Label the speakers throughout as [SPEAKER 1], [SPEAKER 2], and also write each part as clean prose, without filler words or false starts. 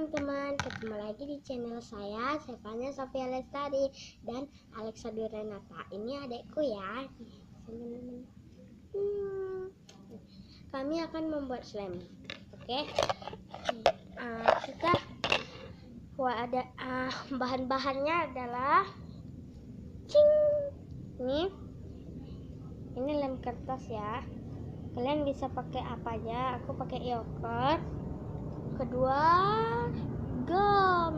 [SPEAKER 1] teman-teman, ketemu lagi di channel saya Fanya Sofia Lestari dan Alexa Durenata. Ini adekku ya. Kami akan membuat slime. Oke. Kita ada bahan-bahannya adalah ini lem kertas ya. Kalian bisa pakai apa aja. Aku pakai yogurt. Kedua, gum.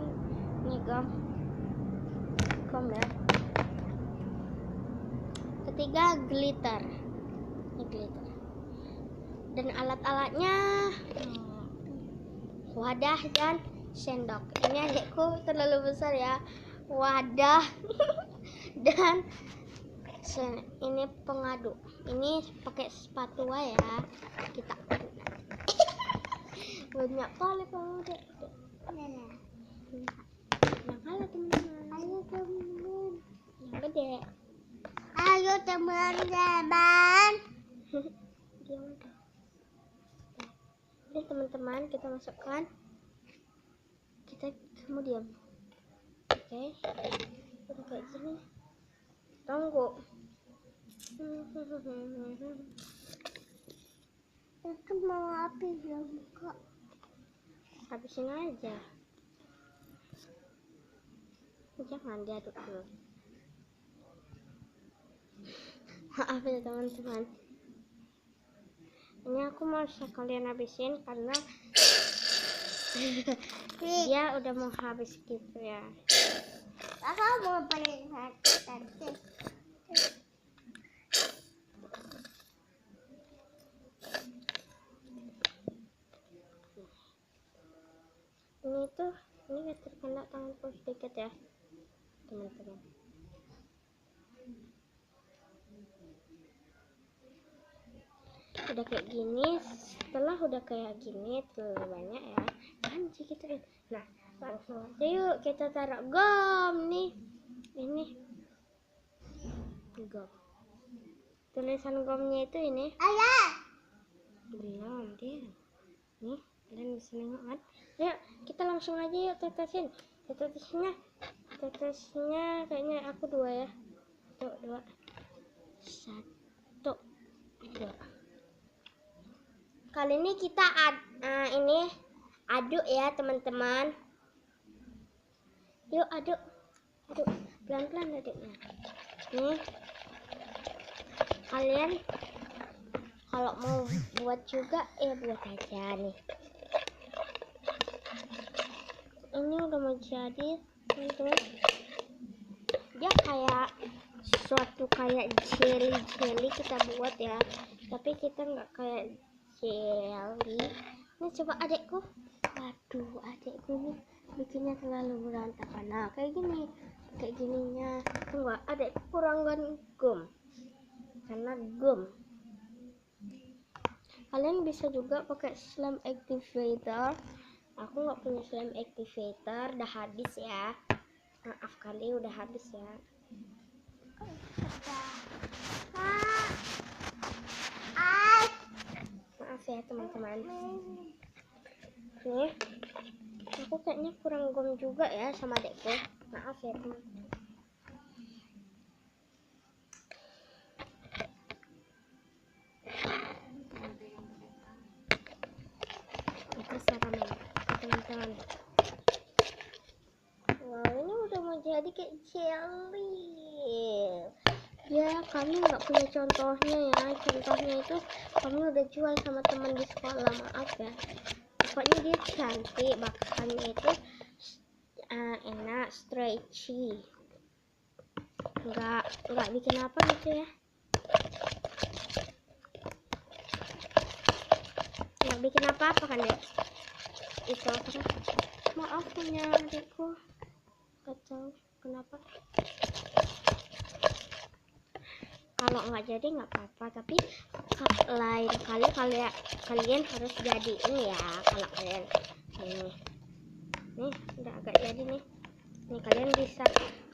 [SPEAKER 1] Ini gum ya. Ketiga, glitter. Ini glitter. Dan alat-alatnya wadah dan sendok. Ini adekku terlalu besar ya. Wadah dan ini pengaduk. Ini pakai spatula ya. Kita banyak kali pengaduk. Yang kalah teman-teman. Ayo teman. Yang gede. Ayo teman-teman. Ini teman-teman, kita masukkan. Kamu diam. Oke. Udah kayak gini. Tunggu. Aku mau api belum kok. Habisin aja. Jangan diaduk dulu. Maaf ya teman-teman. Ini aku mau sekalian habisin karena dia udah mau habis gitu ya. Aku mau paling hati. Ini terkena tanganku sedikit ya teman-teman. Udah kayak gini, setelah udah kayak gini terlalu banyak ya kan gituin. Nah langsung aja yuk kita taruh gum nih. Ini gum, tulisan gumnya itu ini belum dia nih, kalian bisa nengok kan. Yuk kita langsung aja yuk tetesin. Tetesnya kayaknya aku 2 ya. 2 1 2. Kali ini kita aduk ya teman-teman. Yuk aduk pelan-pelan aduknya. Nih kalian kalau mau buat juga ya buat aja nih. Ini udah mau jadi teman-teman. Dia kayak suatu kayak jelly kita buat ya, tapi kita nggak kayak jelly. Ini coba adekku. Waduh, adekku nih bikinnya terlalu berantakan. Nah kayak gininya. Tunggu, adekku kurangkan gum karena gum. Kalian bisa juga pakai slime activator. Aku nggak punya slime activator, udah habis ya. Maaf kali udah habis ya. Maaf ya teman-teman. Nih, aku kayaknya kurang gum juga ya sama adekku. Maaf ya teman-teman. Teman-teman. Wow, ini udah mau jadi kayak jelly. Ya, kami nggak punya contohnya ya. Contohnya itu kami udah jual sama teman di sekolah. Maaf ya. Pokoknya dia cantik, bahannya itu enak, stretchy. Nggak bikin apa gitu ya. Nggak bikin apa-apa kan dek. Itu apa? Maaf punya adikku. Gak tahu kenapa. Kalau nggak jadi nggak apa-apa, tapi lain kali kalian harus jadiin ya. Kalau kalian nih udah agak jadi nih. Nih kalian bisa,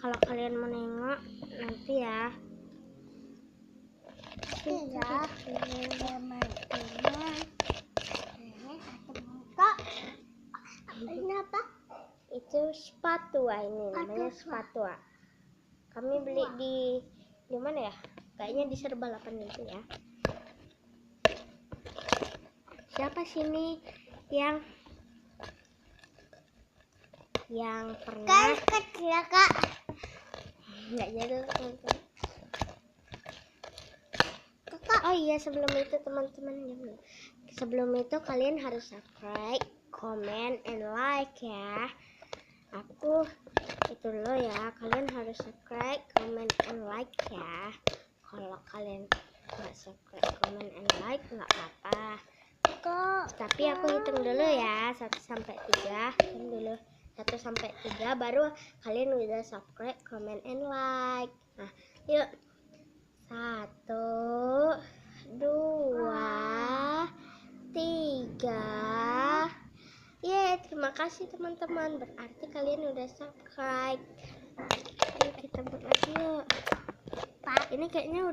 [SPEAKER 1] kalau kalian mau nengok nanti ya. Teman-teman. Ini apa? Itu spatula, ini namanya spatula. Kami beli di mana ya? Kayaknya di Serba 8 itu ya. Siapa sini yang pernah kecil kak? Nggak jadi teman-teman. Oh iya, sebelum itu teman-teman, sebelum itu kalian harus subscribe, comment, and like ya. Aku itu dulu ya, kalian harus subscribe, comment, and like ya. Kalau kalian nggak subscribe, comment, and like nggak apa-apa kok. Tapi aku hitung dulu ya, 1 sampai 3. Hitung dulu 1 sampai 3, baru kalian udah subscribe, comment, and like. Nah, yuk. 1, 2, 3. Yeay, terima kasih teman-teman. Berarti kalian udah subscribe. Yuk kita buat lagi yuk. Ini kayaknya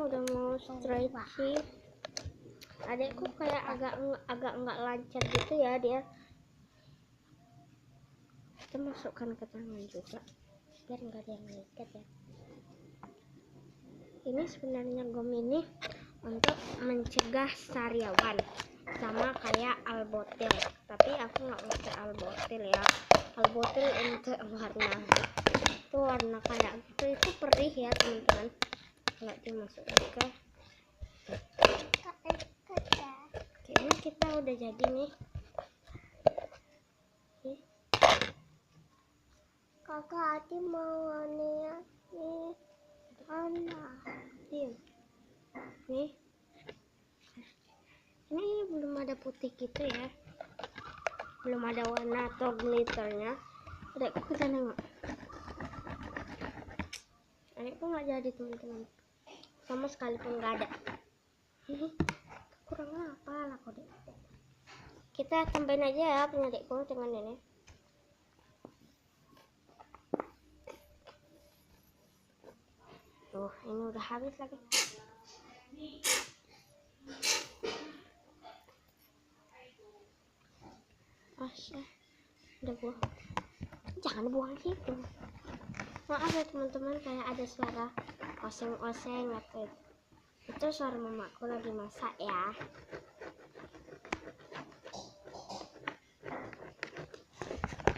[SPEAKER 1] udah mau stretching. Adekku kayak agak nggak lancar gitu ya dia. Kita masukkan ke tangan juga biar nggak ada yang ngikat ya. Ini sebenarnya gom ini untuk mencegah sariawan, sama kayak albotil, tapi aku nggak pakai albotil ya. Albotil untuk warna, itu warna kayak gitu, itu perih ya teman-teman. Kalau dimasukin ke kayaknya kita udah jadi nih. Kakak Ati mau nih anak nih. Ini belum ada putih gitu ya, belum ada warna atau glitternya. Adekku kita nengok, adekku nggak jadi teman-teman, sama sekali pun nggak ada. Kurang apa lah kode. Kita tambahin aja ya punya adekku dengan ini. Tuh, ini udah habis lagi. Udah buang. Jangan buang situ. Maaf ya teman-teman, kayak ada suara oseng-oseng atau itu suara mamaku lagi masak ya.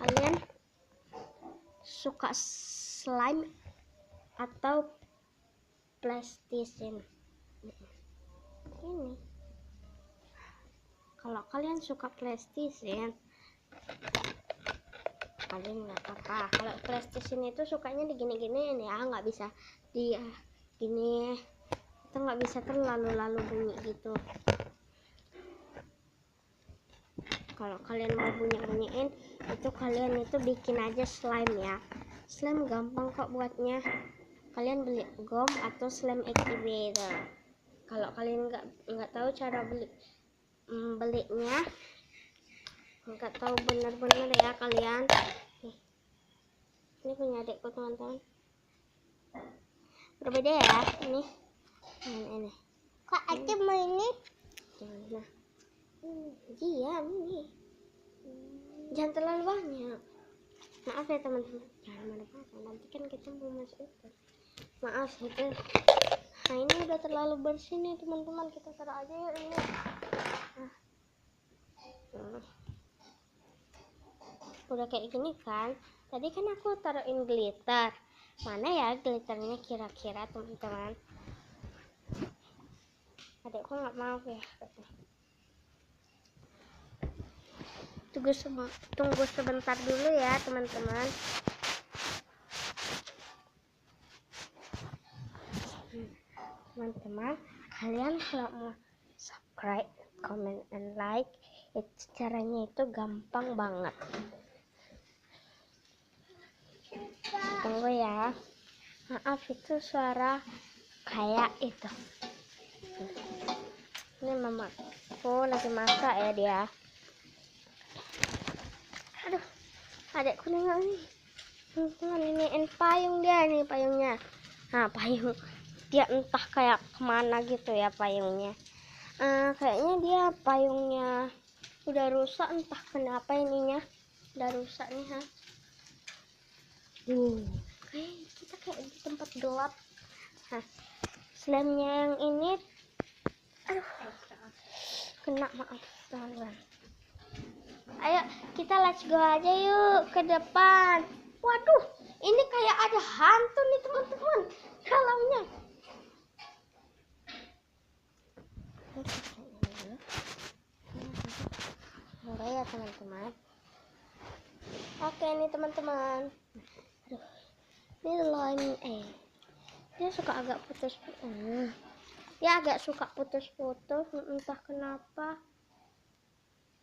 [SPEAKER 1] Kalian suka slime atau plastisine? Ini kalau kalian suka plastisine, kalian nggak apa-apa. Kalau plastisine itu sukanya digini-giniin ya, nggak bisa di gini, itu nggak bisa terlalu bunyi gitu. Kalau kalian mau bunyi-bunyiin, itu kalian itu bikin aja slime ya. Slime gampang kok buatnya. Kalian beli gom atau slime activator. Kalau kalian nggak tahu cara belinya, nggak tahu benar-benar ya kalian. Ini punya adekku teman-teman, berbeda ya ini. Kak Ati mau ini? Jangan. Diam nih, jangan terlalu banyak. Maaf ya teman-teman, jangan marah-marah, nanti kan kita mau masuk itu. Maaf itu. Nah ini udah terlalu bersih nih teman-teman, kita taruh aja yuk ini. Udah kayak gini kan. Tadi kan aku taruhin glitter. Mana ya glitternya kira-kira teman-teman? Adekku nggak mau ya. Tunggu sebentar dulu ya teman-teman. Teman-teman, kalian kalau mau subscribe, comment, and like, itu caranya itu gampang banget. Tunggu ya. Maaf itu suara kayak itu. Ini mamaku lagi masak ya dia. Aduh, adekku nengok nih. Teman-teman, ini payung dia nih, payungnya. Nah, payung dia entah kayak kemana gitu ya payungnya. Kayaknya dia payungnya udah rusak, entah kenapa ininya udah rusak nih. Kita kayak di tempat gelap. Slime-nya yang ini kena, maaf teman-teman. Ayo kita let's go aja yuk ke depan. Waduh, ini kayak ada hantu nih teman-teman dalamnya. Enggak ya teman-teman. Oke nih teman-teman. Ini slime dia suka agak putus-putus. Dia agak suka putus-putus, entah kenapa.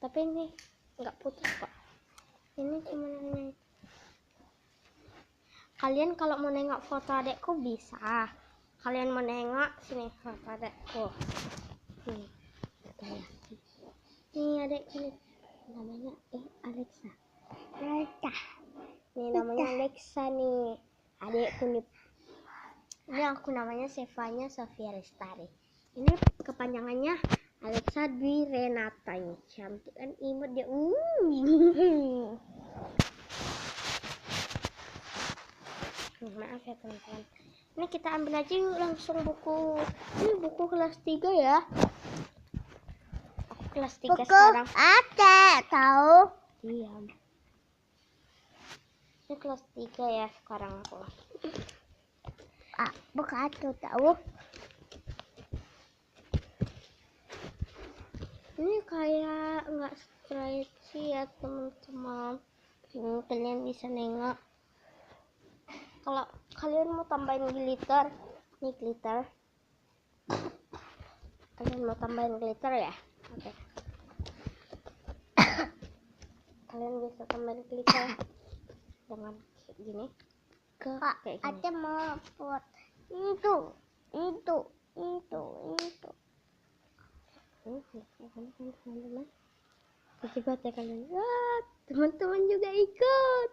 [SPEAKER 1] Tapi ini nggak putus kok. Ini cuma ini. Kalian kalau mau nengok foto adekku bisa. Kalian mau nengok sini foto adekku. Nih adekku nih. Namanya Alexa. Nih namanya Alexa nih. Adekku nih. Ini aku namanya Sevanya Sofia Lestari. Ini kepanjangannya Alexa Dwi Renata. Ini cantik kan, imut dia. Maaf ya teman-teman. Ini kita ambil aja yuk langsung buku. Ini buku kelas 3 ya. Aku kelas 3 buku sekarang. Ada tahu? Diam. Ini kelas 3 ya sekarang aku. Buku aku tahu. Ini kayak nggak stretchy ya teman-teman. Kalian bisa nengok. Kalau kalian mau tambahin glitter, nih glitter. Kalian mau tambahin glitter ya? Oke. Kalian bisa tambahin glitter dengan kayak gini. Kayak gini. Ada mau buat itu. Teman-teman. Hebat ya kalian. Wah, teman-teman juga ikut.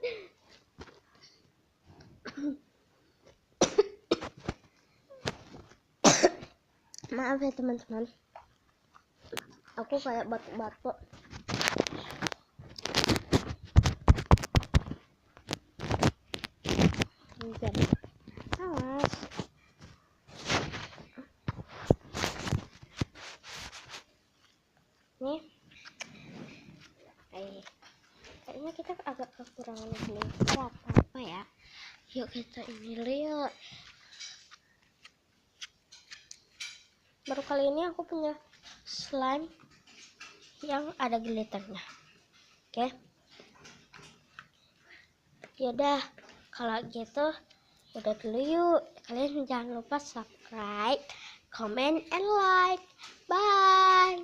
[SPEAKER 1] Maaf ya teman-teman, aku kayak batuk-batuk. Awas. Nih, kayaknya kita agak kekurangan glitter apa ya. Yuk kita ini lihat. Baru kali ini aku punya slime yang ada glitternya. Oke. Yaudah, kalau gitu udah dulu yuk. Kalian jangan lupa subscribe, comment, and like. Bye.